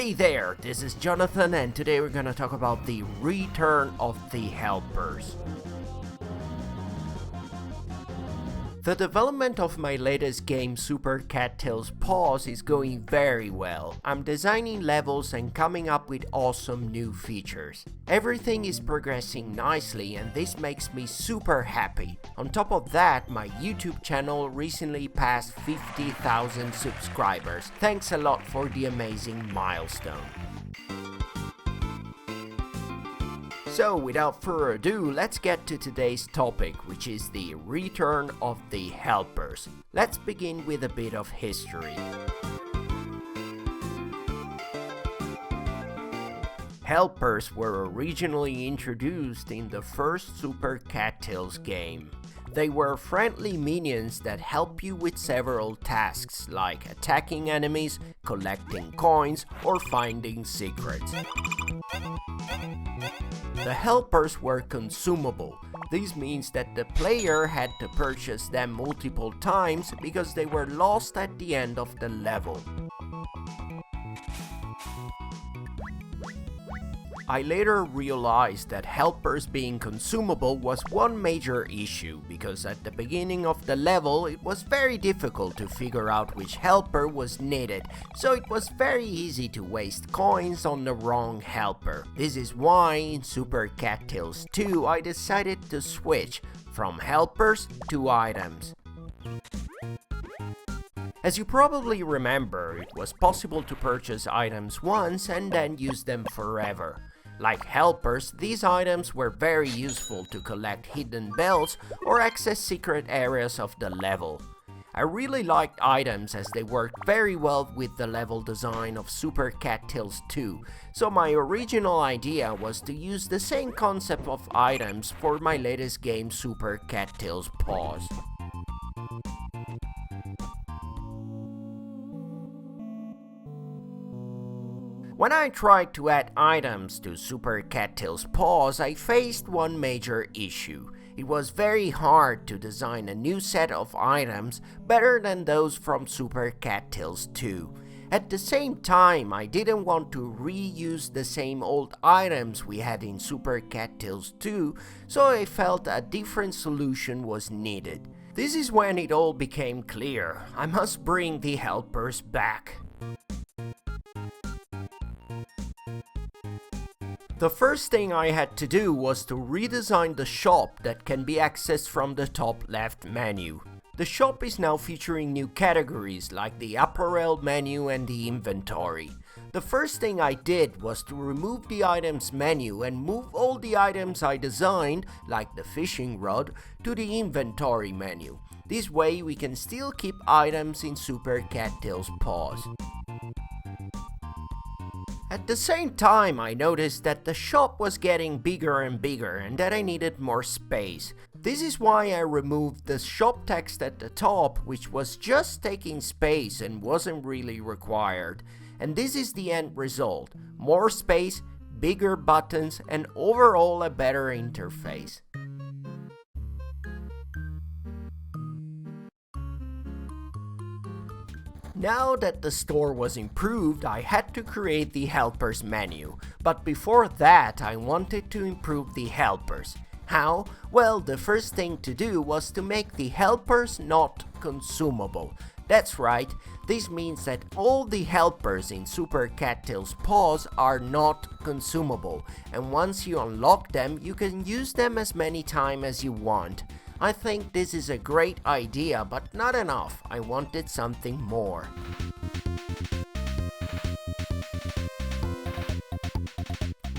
Hey there, this is Jonathan and today we're gonna talk about the return of the helpers. The development of my latest game Super Cattails PAWS is going very well. I'm designing levels and coming up with awesome new features. Everything is progressing nicely and this makes me super happy. On top of that, my YouTube channel recently passed 50,000 subscribers. Thanks a lot for the amazing milestone. So without further ado, let's get to today's topic, which is the return of the helpers. Let's begin with a bit of history. Helpers were originally introduced in the first Super Cattails game. They were friendly minions that help you with several tasks like attacking enemies, collecting coins, or finding secrets. The helpers were consumable. This means that the player had to purchase them multiple times because they were lost at the end of the level. I later realized that helpers being consumable was one major issue because at the beginning of the level it was very difficult to figure out which helper was needed, so it was very easy to waste coins on the wrong helper. This is why in Super Cattails 2 I decided to switch from helpers to items. As you probably remember, it was possible to purchase items once and then use them forever. Like helpers, these items were very useful to collect hidden bells or access secret areas of the level. I really liked items as they worked very well with the level design of Super Cattails 2, so my original idea was to use the same concept of items for my latest game Super Cattails PAWS. When I tried to add items to Super Cattails PAWS, I faced one major issue. It was very hard to design a new set of items better than those from Super Cattails 2. At the same time, I didn't want to reuse the same old items we had in Super Cattails 2, so I felt a different solution was needed. This is when it all became clear. I must bring the helpers back. The first thing I had to do was to redesign the shop that can be accessed from the top left menu. The shop is now featuring new categories like the apparel menu and the inventory. The first thing I did was to remove the items menu and move all the items I designed, like the fishing rod, to the inventory menu. This way we can still keep items in Super Cattails PAWS. At the same time, I noticed that the shop was getting bigger and bigger and that I needed more space. This is why I removed the shop text at the top, which was just taking space and wasn't really required. And this is the end result: more space, bigger buttons, and overall a better interface. Now that the store was improved, I had to create the helpers menu. But before that, I wanted to improve the helpers. How? Well, the first thing to do was to make the helpers not consumable. That's right, this means that all the helpers in Super Cattails PAWS are not consumable, and once you unlock them, you can use them as many times as you want. I think this is a great idea, but not enough. I wanted something more.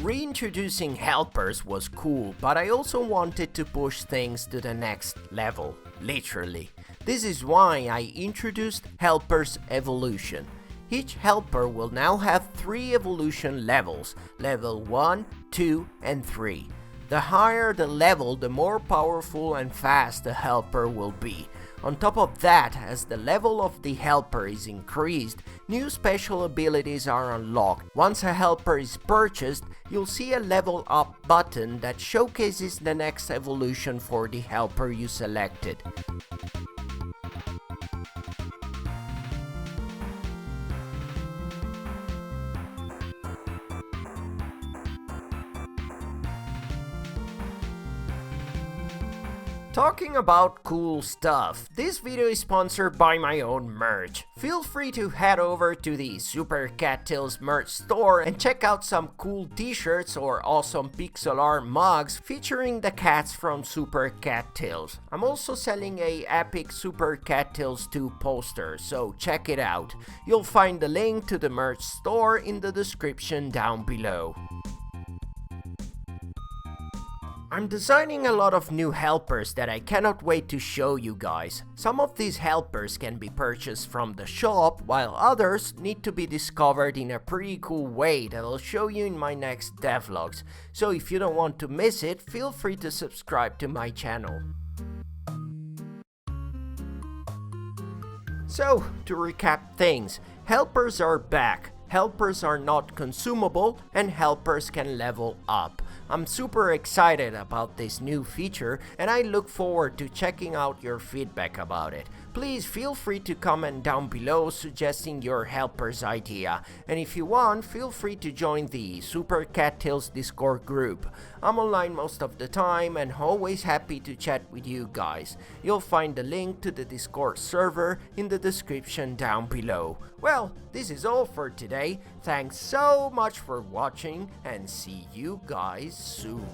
Reintroducing helpers was cool, but I also wanted to push things to the next level, literally. This is why I introduced Helpers Evolution. Each helper will now have 3 evolution levels, level 1, 2, and 3. The higher the level, the more powerful and fast the helper will be. On top of that, as the level of the helper is increased, new special abilities are unlocked. Once a helper is purchased, you'll see a level up button that showcases the next evolution for the helper you selected. Talking about cool stuff, this video is sponsored by my own merch. Feel free to head over to the Super Cattails merch store and check out some cool t-shirts or awesome pixel art mugs featuring the cats from Super Cattails. I'm also selling a epic Super Cattails 2 poster, so check it out. You'll find the link to the merch store in the description down below. I'm designing a lot of new helpers that I cannot wait to show you guys. Some of these helpers can be purchased from the shop, while others need to be discovered in a pretty cool way that I'll show you in my next devlogs. So if you don't want to miss it, feel free to subscribe to my channel. So, to recap things, helpers are back. Helpers are not consumable, and helpers can level up. I'm super excited about this new feature, and I look forward to checking out your feedback about it. Please feel free to comment down below suggesting your helper's idea, and if you want, feel free to join the Super Cattails Discord group. I'm online most of the time and always happy to chat with you guys. You'll find the link to the Discord server in the description down below. Well, this is all for today. Thanks so much for watching and see you guys soon.